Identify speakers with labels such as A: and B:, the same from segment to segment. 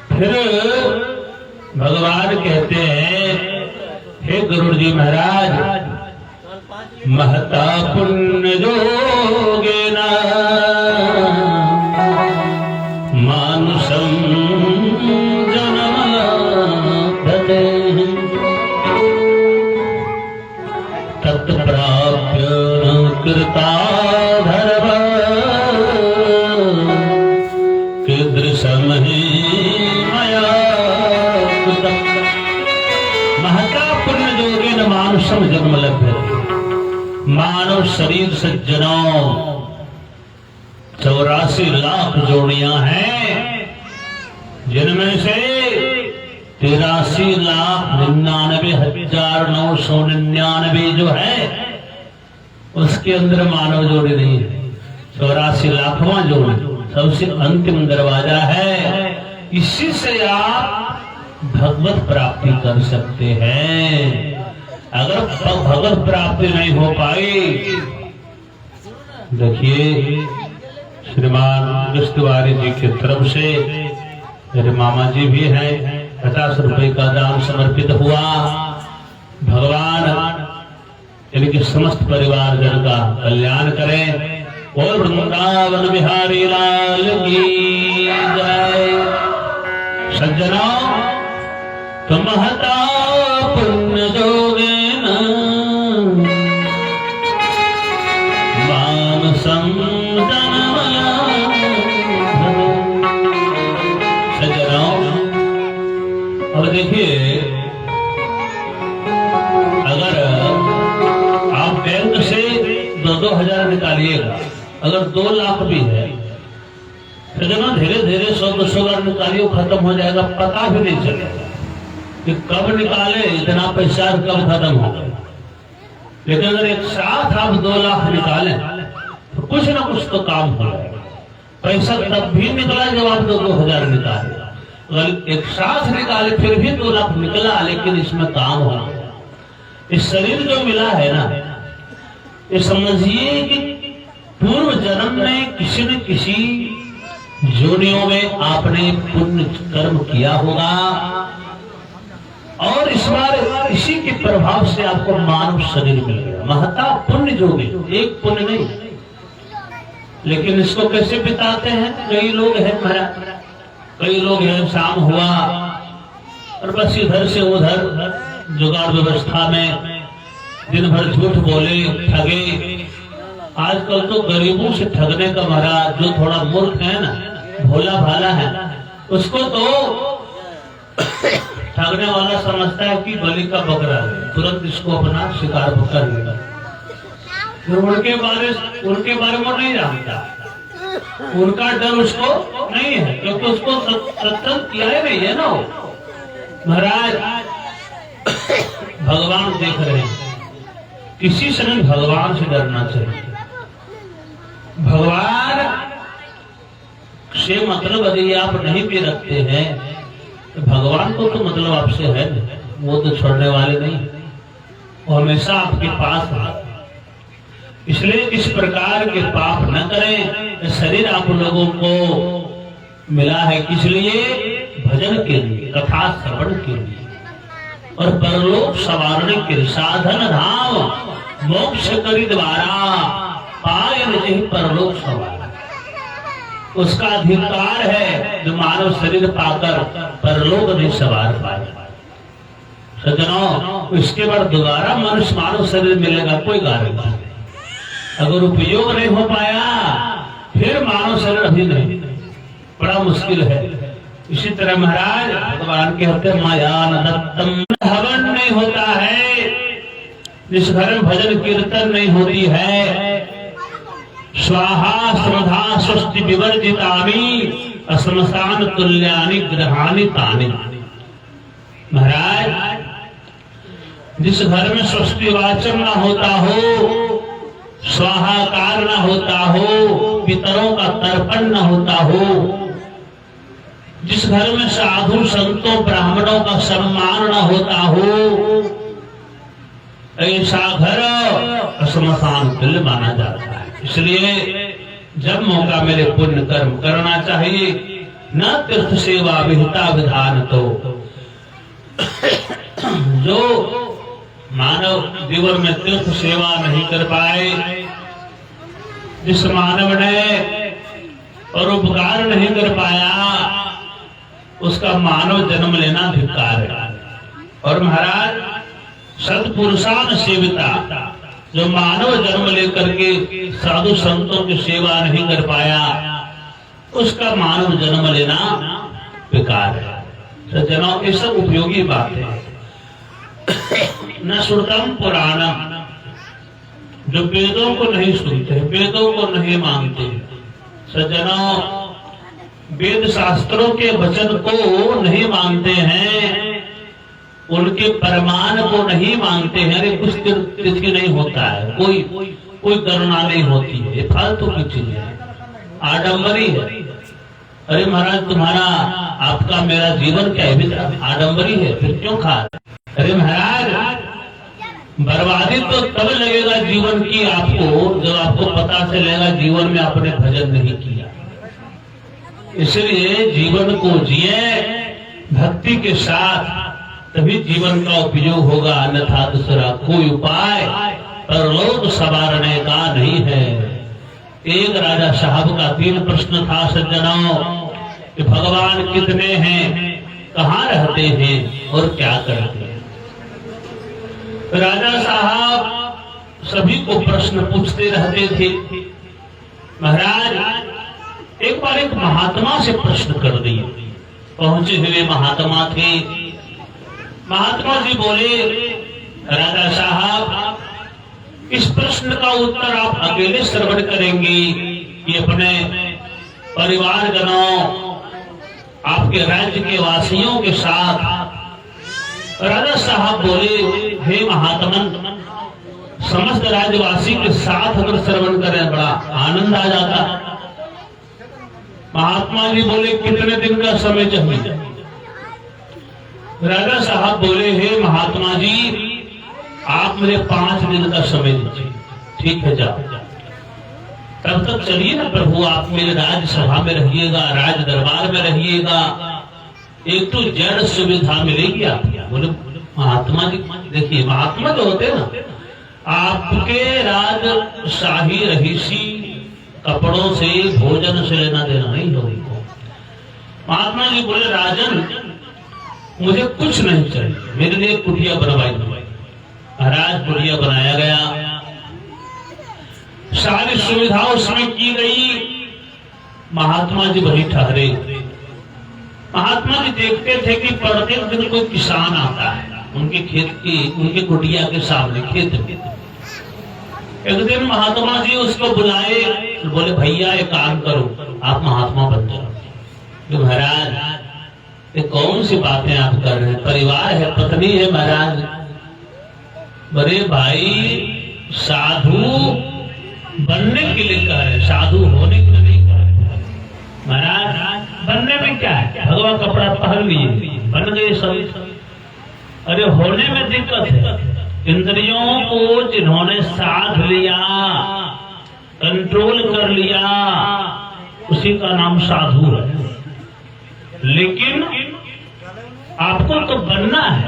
A: फिर भगवान कहते हैं, हे गरुड़ जी महाराज, महता पुण्य जोगेन मानुषं जन्म लभते तत्प्राप्य न कृता धर्म कीदृशं हि मया कृतम्। महता पुण्य जोगेन मानुषं जन्म लभते। मानव शरीर सज्जनों 84 लाख जोड़ियां हैं, जिनमें से 83,99,999 जो है उसके अंदर मानव जोड़ी नहीं है। 84 लाखवां जोड़ी सबसे अंतिम दरवाजा है। इसी से आप भगवत प्राप्ति कर सकते हैं। अगर भगवत प्राप्ति नहीं हो पाई, देखिए श्रीमान विष्णुवारी जी की तरफ से मेरे मामा जी भी हैं, 50 रुपए का दान समर्पित हुआ। भगवान इनके समस्त परिवार जन का कल्याण करें और वृंदावन बिहारी लाल की जय। सज्जनों, तो महता पुण्य जोगेन मानसं जन्म लभते। सज्जनों, अब देखिए, अगर आप बैंक से 2-2 हजार निकालिएगा, अगर 2 लाख भी है, तो जब धीरे धीरे 100-200 हजार निकालिए, खत्म हो जाएगा, पता भी नहीं चलेगा कि कब निकाले इतना पैसा और कब खत्म हो गया। लेकिन अगर एक साथ आप 2 लाख निकालें तो कुछ ना कुछ तो काम हो जाएगा। पैसा तब भी निकला जब आप 2-2 हजार निकाले। अगर एक साथ निकाले फिर भी 2 लाख निकला, लेकिन इसमें काम हो गया। इस शरीर जो मिला है ना, ये समझिए कि पूर्व जन्म में किसी न किसी जोनियों में आपने पुण्य कर्म किया होगा और इस बार इसी के प्रभाव से आपको मानव शरीर मिल गया। महता पुण्य जोगे, एक पुण्य नहीं। लेकिन इसको कैसे बिताते हैं? कई लोग हैं महाराज, कई लोग हैं, शाम हुआ और बस इधर से उधर जुगाड़ व्यवस्था में दिन भर झूठ बोले, ठगे। आजकल तो गरीबों से ठगने का महाराज, जो थोड़ा मूर्ख है ना, भोला भाला है, उसको तो ठगने वाला समझता है कि बलि का बकरा है, तुरंत इसको अपना शिकार कर लेगा। फिर उनके बारे में नहीं जानता, उनका डर उसको नहीं है, क्योंकि उसको सत्संग किया ही नहीं है ना वो। महाराज, भगवान देख रहे हैं, किसी से नहीं भगवान से डरना चाहिए। भगवान से मतलब यदि आप नहीं भी रखते हैं तो भगवान को तो मतलब आपसे है, वो तो छोड़ने वाले नहीं, वो हमेशा आपके पास है। इसलिए इस प्रकार के पाप न करें। शरीर आप लोगों को मिला है किस लिए? भजन के लिए, कथा श्रवण के लिए और परलोक संवारने के लिए। साधन धाम मोक्ष करी द्वारा पायन जही परलोक संवार, उसका अधिकार है जो मानव शरीर पाकर परलोक नहीं सवार पाए। सज्जनों, इसके बाद दोबारा मनुष्य मानव शरीर मिलेगा, कोई गारंटी नहीं। अगर उपयोग नहीं हो पाया फिर मानव शरीर अभी नहीं, बड़ा मुश्किल है। इसी तरह महाराज भगवान के होते माया न दत्तम, हवन नहीं होता है, जिस घर में भजन कीर्तन नहीं होती है, स्वाहा श्रद्धा स्वस्ति विवर्जितानि असमसान तुल्यानि ग्रहाणि तानि। महाराज, जिस घर में स्वस्ति वाचन न होता हो, स्वाहाकार न होता हो, पितरों का तर्पण न होता हो, जिस घर में साधु संतों ब्राह्मणों का सम्मान न होता हो, ऐसा घर श्मशान तुल्य माना जाता है। इसलिए जब मौका मिले पुण्य कर्म करना चाहिए। न तीर्थ सेवा विहिता विधान तो। जो मानव जीवन में तीर्थ सेवा नहीं कर पाए, जिस मानव ने परोपकार नहीं कर पाया, उसका मानव जन्म लेना धिक्कार है। और महाराज सत्पुरुषान सेविता, जो मानव जन्म लेकर के साधु संतों की सेवा नहीं कर पाया, उसका मानव जन्म लेना बेकार है। सज्जनों, ये सब उपयोगी बात है। न श्रुतम पुराणम, जो वेदों को नहीं सुनते, वेदों को नहीं मानते। सज्जनों, वेद शास्त्रों के वचन को नहीं मानते हैं, उनके प्रमाण को नहीं मानते हैं। अरे कुछ तिथि नहीं होता है, कोई करुणा नहीं होती है, ये फालतू की चीज है, आडंबरी है। अरे महाराज, तुम्हारा आपका मेरा जीवन क्या है? आडंबरी है, फिर क्यों खा रहे? अरे महाराज, बर्बादी तो तब लगेगा जीवन की आपको, जब आपको पता चलेगा जीवन में आपने भजन नहीं किया। इसलिए जीवन को जिए भक्ति के साथ, तभी जीवन का उपयोग होगा, अन्यथा दूसरा कोई उपाय परलोक संवारने का नहीं है। एक राजा साहब का 3 प्रश्न था सज्जनों, कि भगवान कितने हैं, कहाँ रहते हैं और क्या करते हैं। राजा साहब सभी को प्रश्न पूछते रहते थे। महाराज एक बार एक महात्मा से प्रश्न कर दिए। पहुंचे हुए महात्मा थे। महात्मा जी बोले, राजा साहब, इस प्रश्न का उत्तर आप अकेले श्रवण करेंगे, ये अपने परिवार जनों, आपके राज्य के वासियों के साथ? राजा साहब बोले, हे महात्मन, समस्त राज्यवासी के साथ अगर श्रवण करें बड़ा आनंद आ जाता। महात्मा जी बोले, कितने दिन का समय चाहिए? राजा साहब बोले, हे महात्मा जी, आप मुझे 5 दिन का समय दीजिए। ठीक है, जाओ। तब तक चलिए ना प्रभु, आप मेरे राज्यसभा में रहिएगा, राज दरबार में रहिएगा, एक तो जड़ सुविधा मिलेगी आपको। बोले महात्मा जी, देखिए महात्मा जो होते हैं ना, आपके राजशाही रहीसी कपड़ों से, भोजन से लेना देना नहीं होगी। महात्मा जी बोले, राजन, मुझे कुछ नहीं चाहिए, मेरे लिए कुटिया बनवाई। महाराज कुटिया बनाया गया, सारी सुविधा उसमें की गई। महात्मा जी वही ठहरे। महात्मा जी देखते थे कि प्रत्येक दिन कोई किसान आता है उनके खेत की, उनके कुटिया के सामने खेत में। एक दिन महात्मा जी उसको बुलाए, बोले, भैया एक काम करो, आप महात्मा बन जाओ। तो महाराज, ये कौन सी बातें आप कर रहे हैं? परिवार है, पत्नी है। महाराज, बड़े भाई, साधु बनने के लिए कह रहे, साधु होने के लिए नहीं कह रहे। महाराज, बनने में क्या है? भगवा कपड़ा पहन लिए, बन गए सब। अरे होने में दिक्कत है। इंद्रियों को जिन्होंने साध लिया, कंट्रोल कर लिया, उसी का नाम साधु है। लेकिन आपको तो बनना है।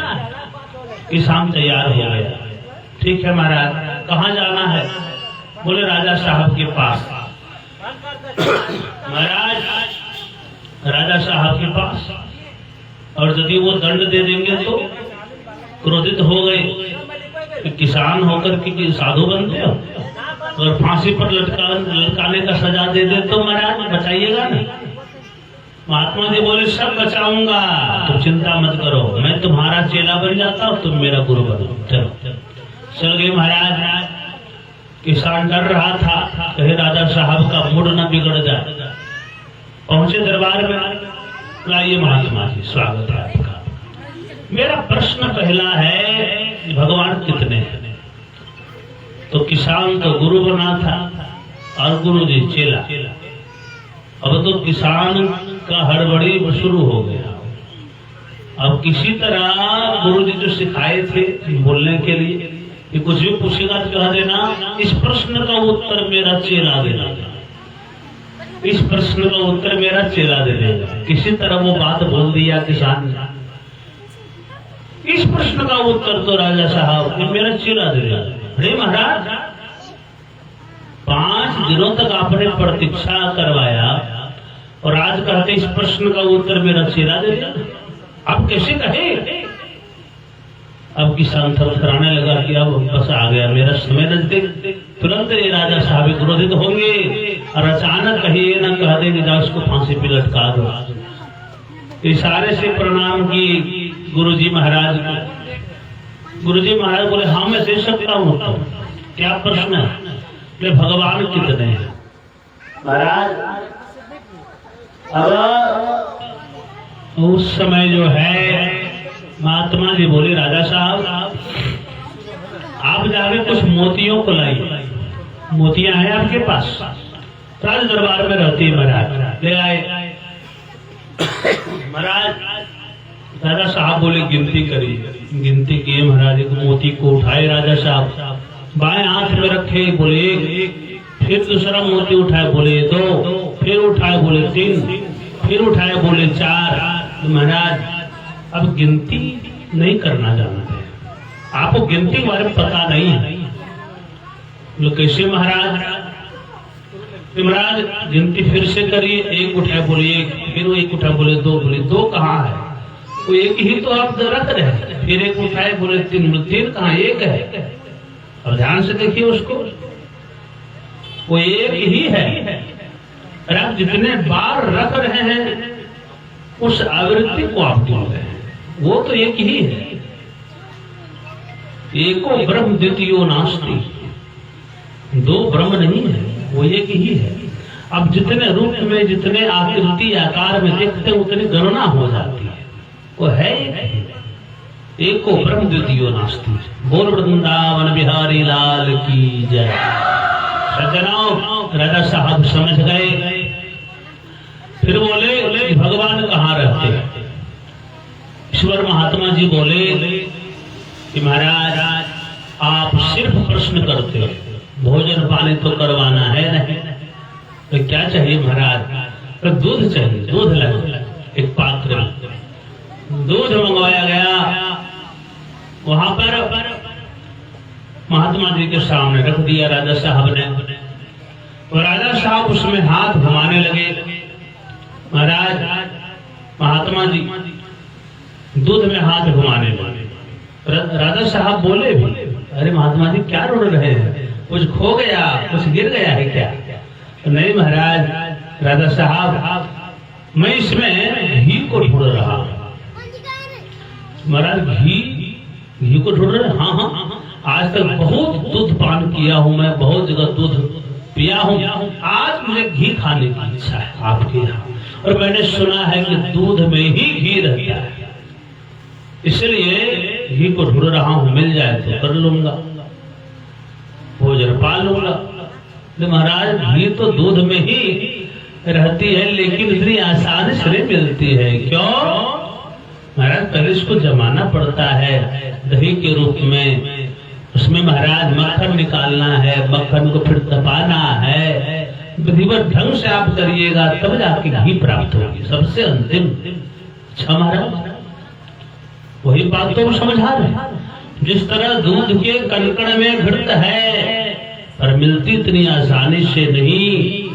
A: किसान तैयार हो गया। ठीक है महाराज, कहाँ जाना है? बोले राजा साहब के पास। महाराज, राजा साहब के पास, और यदि वो दंड दे देंगे तो क्रोधित हो गए कि किसान होकर के साधु बनते हो, और फांसी पर लटकाने का सजा दे दे तो महाराज बचाइएगा ना? महात्मा जी बोले, सब बचाऊंगा, तुम चिंता मत करो, मैं तुम्हारा चेला बन जाता हूँ, तुम मेरा गुरु बनो। चलो चल गए। महाराज, किसान डर रहा था कहीं राजा साहब का मूड न बिगड़ जाए। पहुंचे दरबार में, लाइए महात्मा जी, स्वागत है आपका। मेरा प्रश्न पहला है, भगवान कितने हैं? तो किसान तो गुरु बना था और गुरु जी चेला। अब तो किसान का हड़बड़ी शुरू हो गया। अब किसी तरह गुरु जी जो सिखाए थे बोलने के लिए कि कुछ भी पूछेगा तो कह देना, इस प्रश्न का उत्तर मेरा चेला देना। इस प्रश्न का उत्तर मेरा चेला दे देगा। किसी तरह वो बात बोल दिया किसान ने, इस प्रश्न का उत्तर तो राजा साहब ये मेरा चेला दे देगा। अरे महाराज 5 दिनों तक आपने प्रतीक्षा करवाया और आज कहते इस प्रश्न का उत्तर मेरा चेला दे दिया, आप कैसे कहे? अब किसान थरथराने लगा कि अब बस आ गया मेरा समय नजदीक। तुरंत ये राजा साहब क्रोधित होंगे और अचानक कहिए ना कह देंगे जाओ इसको फांसी पे लटका दो। इशारे से प्रणाम की गुरुजी महाराज को। गुरुजी महाराज बोले हाँ मैं दे सकता हूँ, तो क्या प्रश्न है? बोले भगवान कितने हैं? महाराज अब उस समय जो है महात्मा जी बोले राजा साहब आप जाके कुछ मोतियों को लाइए। मोतियां हैं आपके पास? राज दरबार में रहती है महाराज, ले आए। महाराज राजा साहब बोले गिनती करिए। गिनती किए महाराज, एक मोती को उठाए राजा साहब, बाएं हाथ में रखे, बोले 1, फिर दूसरा मोती उठाए, बोले 2, फिर उठाए, बोले 3, फिर उठाए, बोले 4। महाराज अब गिनती नहीं करना जानते, आपको गिनती के बारे में पता नहीं है। लोग कैसे महाराज? महाराज गिनती फिर से करिए। 1 उठाए, बोले 1, फिर 1 उठाए, बोले 2, बोले 2 कहाँ है? वो 1 ही तो आप रख रहे। फिर 1 उठाए, बोले 3, बोले 3 कहाँ? 1 है। अब ध्यान से देखिए उसको, वो 1 ही है। और आप जितने बार रख रहे हैं उस आवृत्ति को आप बोल रहे हैं, वो तो 1 ही है। एको ब्रह्म द्वितीयो नास्ति, 2 ब्रह्म नहीं है, वो 1 ही है। अब जितने रूप में, जितने आकृति आकार में देखते हैं उतनी गणना हो जाती है, वो है 1। एको ब्रह्म द्वितीयो नास्ति। बोल वृंदावन बिहारी लाल की जय। सज्जनों राजा साहब समझ गए। फिर बोले भगवान कहाँ रहते हैं? ईश्वर महात्मा जी बोले कि महाराज आप सिर्फ प्रश्न करते हो, भोजन पानी तो करवाना है नहीं, तो क्या चाहिए महाराज? तो दूध चाहिए। दूध लगा एक पात्र में दूध मंगवाया गया, वहां पर महात्मा जी के सामने रख दिया राजा साहब ने। और राजा साहब उसमें हाथ घुमाने लगे। महाराज महात्मा जी दूध में हाथ घुमाने लगे। राजा साहब बोले भी, अरे महात्मा जी क्या रोड़ रहे हैं? कुछ खो गया, कुछ गिर गया है क्या? नहीं महाराज। राजा साहब मैं इसमें घी को ढूंढ रहा हूं। महाराज घी को ढूंढ रहे? हाँ हाँ, आज तक बहुत दूध पान किया हूं मैं, बहुत जगह दूध पिया हूं, आज मुझे घी खाने की इच्छा है आपके यहाँ। और मैंने सुना है कि दूध में ही घी रहता है, इसलिए घी को ढूंढ रहा हूं, मिल जाए तो कर लूंगा, भोजन पा लूंगा। महाराज घी तो दूध में ही रहती है, लेकिन इतनी आसानी से नहीं मिलती है। क्यों? महाराज पहले इसको जमाना पड़ता है दही के रूप में, उसमें महाराज मक्खन निकालना है, मक्खन को फिर तपाना है, विधिवत ढंग से आप करिएगा तब जाके घी प्राप्त होगी, सबसे अंतिम। अच्छा महाराज वही बात तो समझा रहे। जिस तरह दूध के कणकण में घृत है पर मिलती इतनी आसानी से नहीं,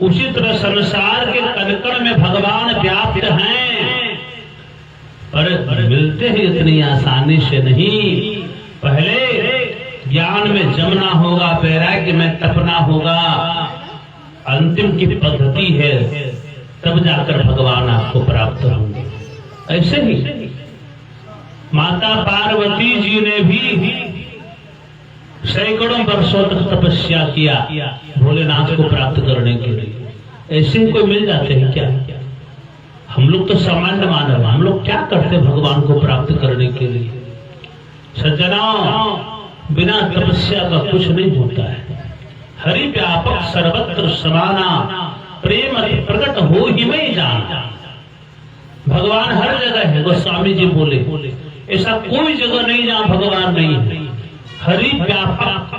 A: उसी तरह संसार के कणकण में भगवान व्याप्त हैं पर मिलते ही इतनी आसानी से नहीं। पहले ज्ञान में जमना होगा, वैराग्य में तपना होगा, अंतिम की पद्धति है, तब जाकर भगवान आपको प्राप्त होंगे। ऐसे ही माता पार्वती जी ने भी सैकड़ों वर्षों तक तपस्या किया भोलेनाथ को प्राप्त करने के लिए। ऐसे कोई मिल जाते हैं क्या? हम लोग तो सामान्य मानव, हम लोग क्या करते भगवान को प्राप्त करने के लिए? सज्जनों बिना तपस्या का कुछ नहीं होता है। हरि व्यापक सर्वत्र समाना, प्रेम प्रकट हो ही में जाना। भगवान हर जगह है, गोस्वामी जी बोले ऐसा कोई जगह नहीं जहां भगवान नहीं है। हरि व्यापक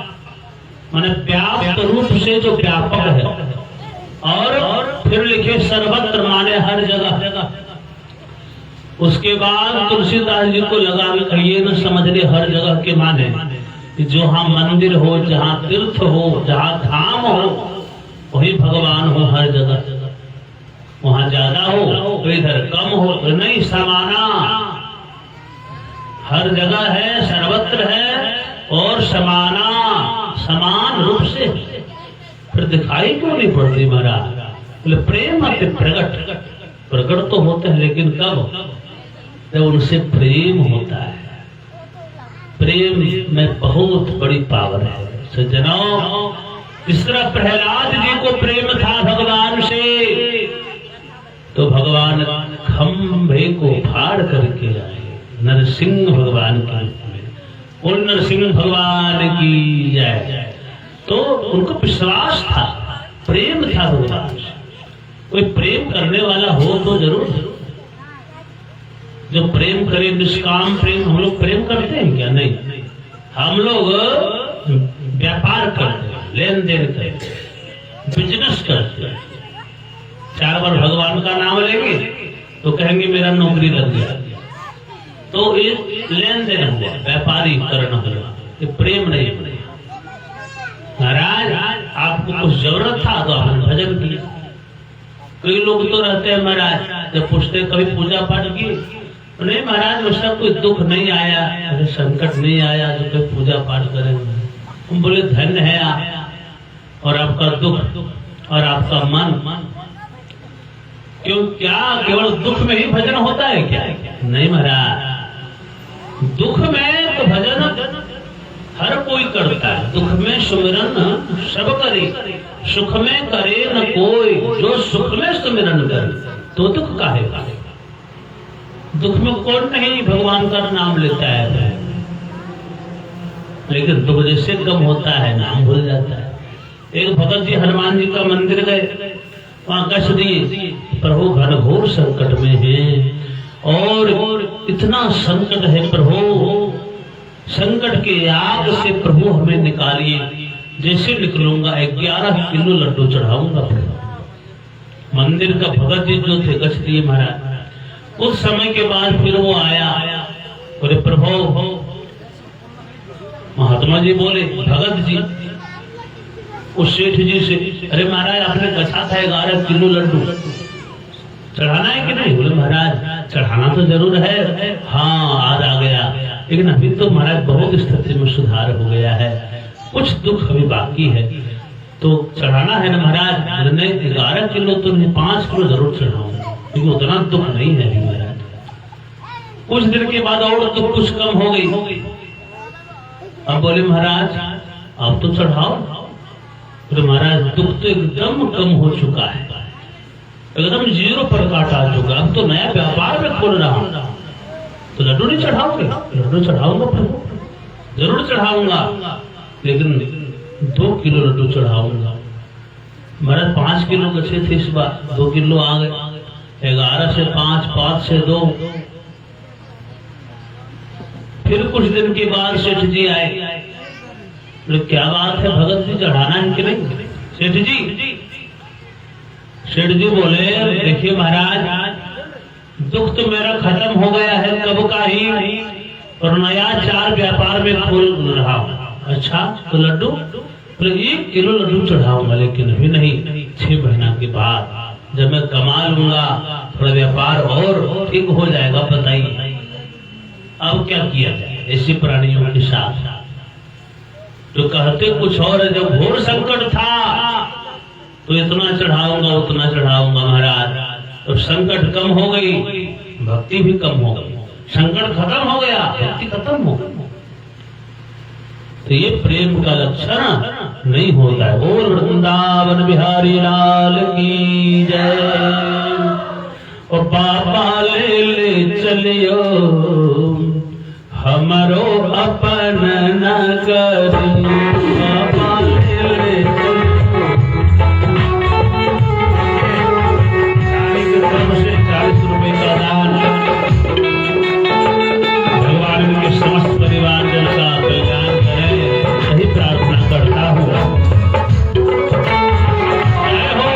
A: माने व्याप्त रूप से जो व्यापक है, और फिर लिखे सर्वत्र माने हर जगह। उसके बाद तुलसीदास जी को लगा ये न समझ ले हर जगह के माने कि जहाँ मंदिर हो, जहाँ तीर्थ हो, जहाँ धाम हो, वही भगवान हो हर जगह। वहां ज्यादा हो तो इधर कम हो तो नहीं, समाना हर जगह है, सर्वत्र है और समाना समान रूप से। फिर दिखाई क्यों नहीं पड़ती महाराज? बोले प्रेम आते प्रकट तो होते हैं, लेकिन कब? जब उनसे प्रेम होता है। प्रेम में बहुत बड़ी पावर है सज्जनों। इस तरह प्रहलाद जी को प्रेम था भगवान से, तो भगवान खंभे को फाड़ करके आए नरसिंह भगवान के रूप में। और नरसिंह भगवान की जय। तो उनको विश्वास था, प्रेम था भगवान से। कोई प्रेम करने वाला हो तो जरूर, जो प्रेम करे निष्काम प्रेम। हम लोग प्रेम करते हैं क्या? नहीं, हम लोग व्यापार करते हैं, लेन देन करते हैं, बिजनेस करते हैं। 4 बार भगवान का नाम लेंगे तो कहेंगे मेरा नौकरी लग गया, तो ये लेन देन हुआ, व्यापारी करना हुआ, ये प्रेम नहीं। महाराज आपको कुछ जरूरत था तो आपने भजन किया। कई लोग तो रहते हैं महाराज, जब पूछते कभी पूजा पाठ की, नहीं महाराज उसका कोई दुख नहीं आया, संकट नहीं आया जो कोई पूजा पाठ करेंगे। हम बोले धन्य है आप और आपका दुख और आपका मन। क्यों? क्या केवल दुख में ही भजन होता है क्या? नहीं महाराज, दुख में तो भजन हर कोई करता है। दुख में सुमिरन सब करे, सुख में करे न कोई, जो सुख में सुमिरन करे तो दुख काहे? दुख में कौन नहीं भगवान का नाम लेता है, लेकिन दुख जैसे कम होता है नाम भूल जाता है। एक भगत जी हनुमान जी का मंदिर गए, वहां कष्ट दिए, प्रभु घनघोर संकट में है और इतना संकट है प्रभु, संकट के आग से प्रभु हमें निकालिए। जैसे निकलूंगा 11 किलो लड्डू चढ़ाऊंगा प्रभु। मंदिर का भगत जी जो थे कष्ट दिए महाराज। उस समय के बाद फिर वो आया, बोले प्रभु, महात्मा जी बोले भगत जी उस सेठ जी से, अरे महाराज आपने कहा था 11 किलो लड्डू चढ़ाना है कि नहीं? बोले महाराज चढ़ाना तो जरूर है, हाँ आज आ गया, लेकिन अभी तो महाराज बहुत स्थिति में सुधार हो गया है, कुछ दुख अभी बाकी है, तो चढ़ाना है ना महाराज? नहीं 11 किलो तो नहीं, 5 किलो जरूर चढ़ाऊंगा, क्योंकि उतना दुख नहीं है अभी महाराज। कुछ दिन के बाद और दुख कुछ कम हो गई। अब बोले महाराज अब तो चढ़ाओ। तो महाराज दुख तो एकदम कम हो चुका है, एकदम 0 पर काट आ चुका, अब तो नया व्यापार में खोल रहा हूं, तो लड्डू नहीं चढ़ाओगे? लड्डू चढ़ाऊंगा प्रभु, जरूर चढ़ाऊंगा, लेकिन 2 किलो लड्डू चढ़ाऊंगा। महाराज 5 किलो बचे थे, इस बार 2 किलो आ गए, 11 से 5, 5 से 2। फिर कुछ दिन के बाद सेठ जी आए, क्या बात है भगत जी चढ़ाना है कि नहीं? सेठ जी बोले देखिए महाराज दुख तो मेरा खत्म हो गया है कब का ही, और नया 4 व्यापार में खोल रहा हूँ। अच्छा तो लड्डू? तो 1 किलो लड्डू चढ़ाऊंगा, लेकिन अभी नहीं, 6 महीना के बाद जब मैं कमा लूंगा, थोड़ा व्यापार और ठीक हो जाएगा, बताइए अब क्या किया जाए ऐसी प्राणियों के साथ? तो कहते कुछ और है, जब घोर संकट था तो इतना चढ़ाऊंगा उतना चढ़ाऊंगा महाराज, तो संकट कम हो गई, भक्ति भी कम हो गई, संकट खत्म हो गया, भक्ति खत्म हो गई। तो ये प्रेम का लक्षण नहीं होता है। बोल वृंदावन बिहारी लाल की जय। और बाबा ले चलियो हमारो अपन नगर, बाबा ले चलियो 40 रुपए का दान, भगवान के समस्त परिवार जन का कल्याण करें, यही प्रार्थना करता हूँ। जय हो।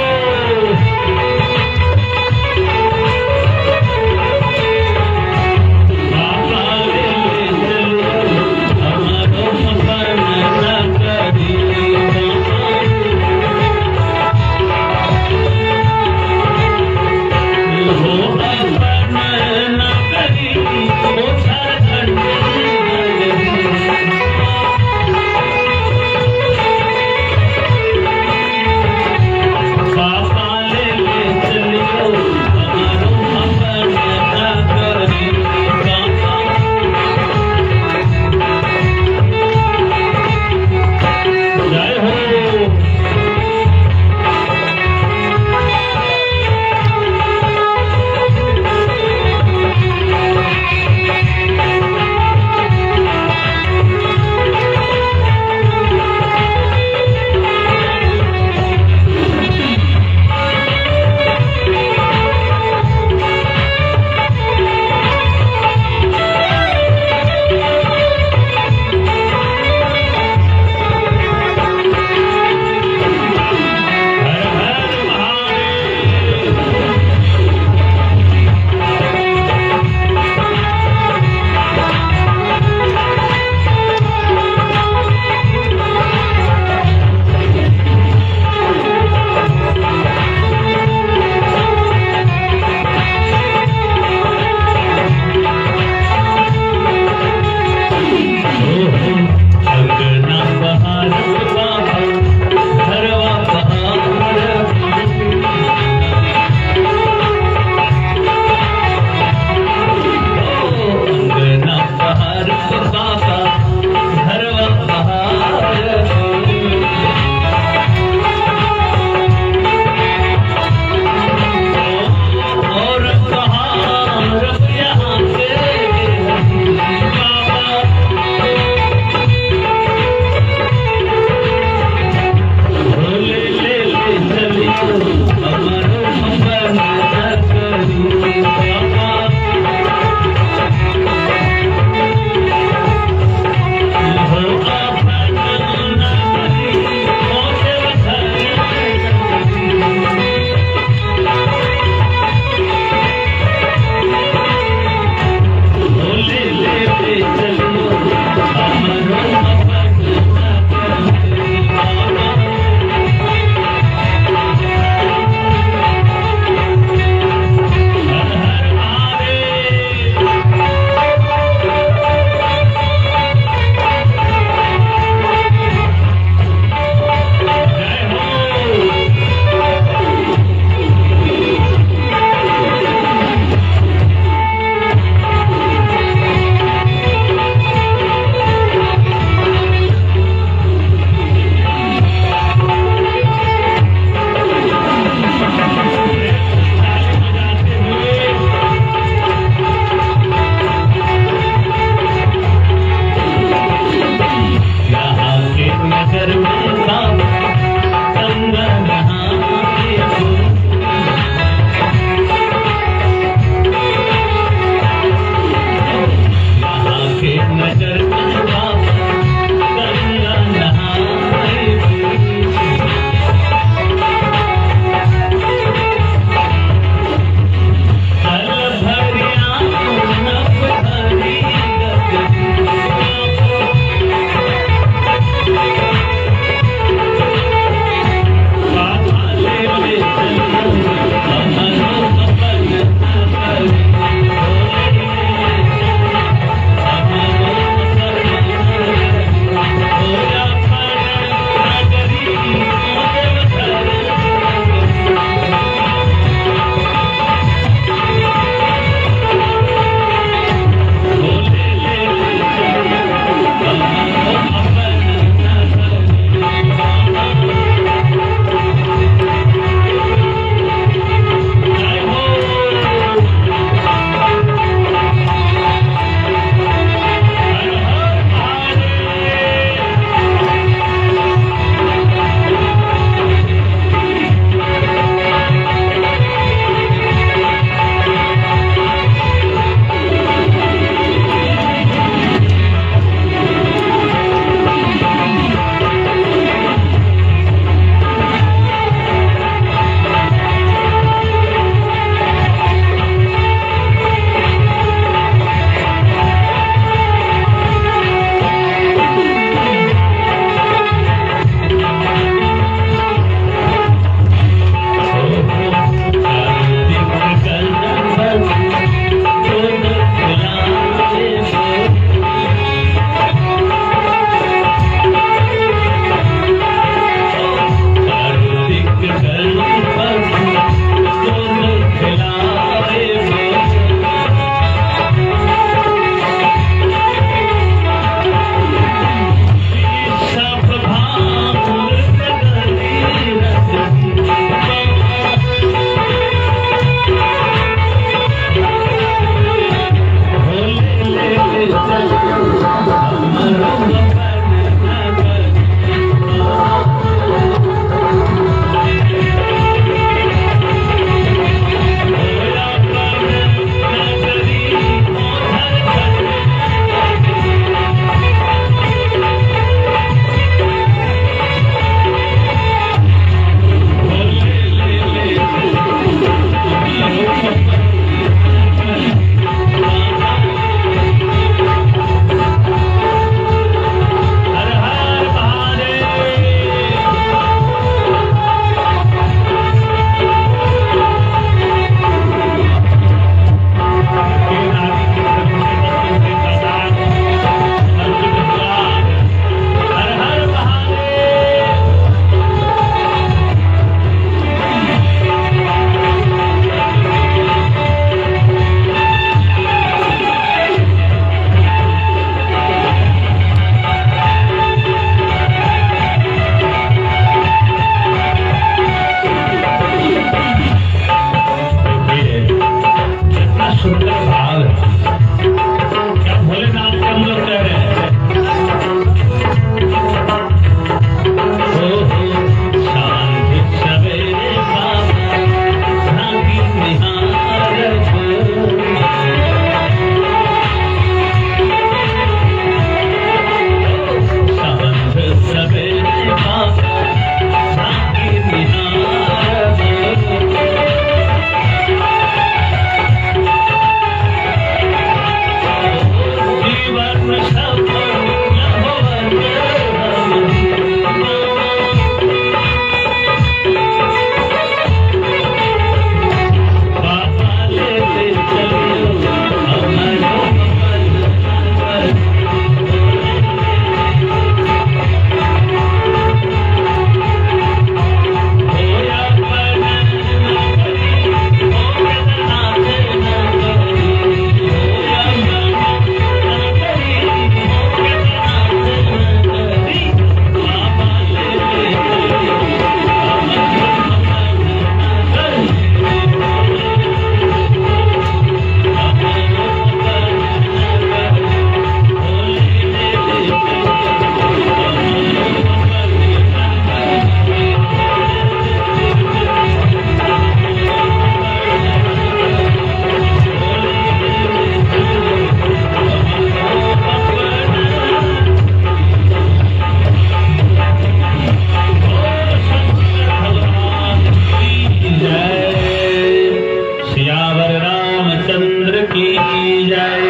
A: की जय।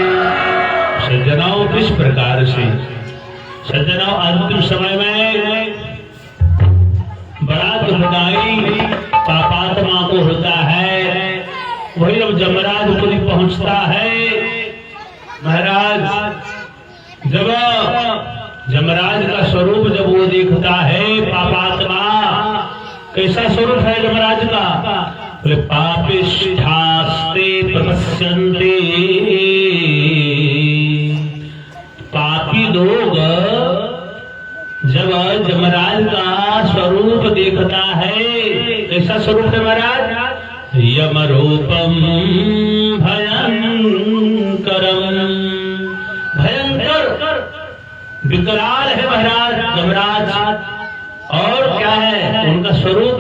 A: सज्जनों, किस प्रकार से सज्जनों अंतिम समय में बड़ा दुखदाई पापात्मा को होता है, वही जब जमराज पुरी पहुंचता है महाराज, जब जमराज का स्वरूप जब वो देखता है पापात्मा, कैसा स्वरूप है जमराज का? बोले पापिष्ठास्ते प्रपश्यन्ते, पापी लोग जब जमराज का स्वरूप देखता है, कैसा स्वरूप है महाराज? यम रूपम भयंकरम, भयंकर विकराल है महाराज जमराज। और क्या है उनका स्वरूप?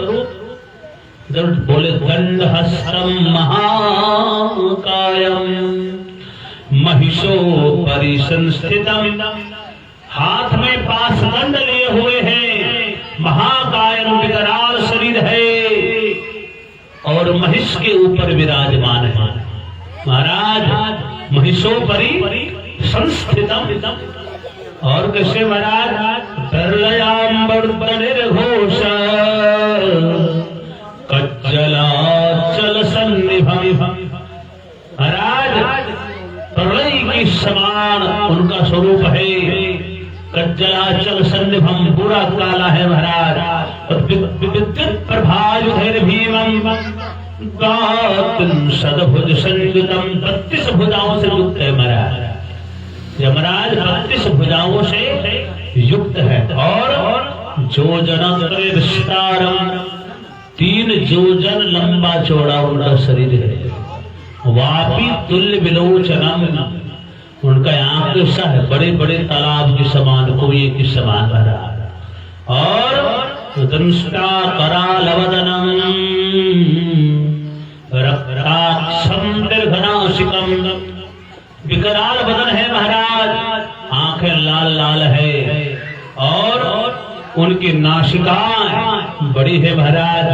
A: जब बोले दंडहस्तम महाकायम महिषो परिसंस्थितम, हाथ में पास दंड लिए हुए हैं, महाकायम विकराल शरीर है और महिष के ऊपर विराजमान है महाराज। महिषो परिसंस्थितम, और कैसे महाराज? निर्घोष कज्जलाचल सन्निभम, महाराज प्रलय के समान उनका स्वरूप है। कज्जलाचल सन्निभम, पूरा काला है महाराज। और विद्युत प्रभायुधैर भीमम सदभुज संयुतम, 32 भुजाओं से युक्त है महाराज। यमराज 32 भुजाओं से युक्त है। और जोजन विस्तारम, 3 जोजन लंबा चौड़ा उनका शरीर है। वापी तुल्य विलोचनम, उनका आंख कैसा है? बड़े बड़े तालाब के समान, कुएं के समान भरा। और दंष्टा करालवदनम रक्ताक्षम दीर्घनासिकम, विकराल बदन है महाराज, आंखें लाल लाल है और उनकी नासिकाएं बड़ी है महाराज।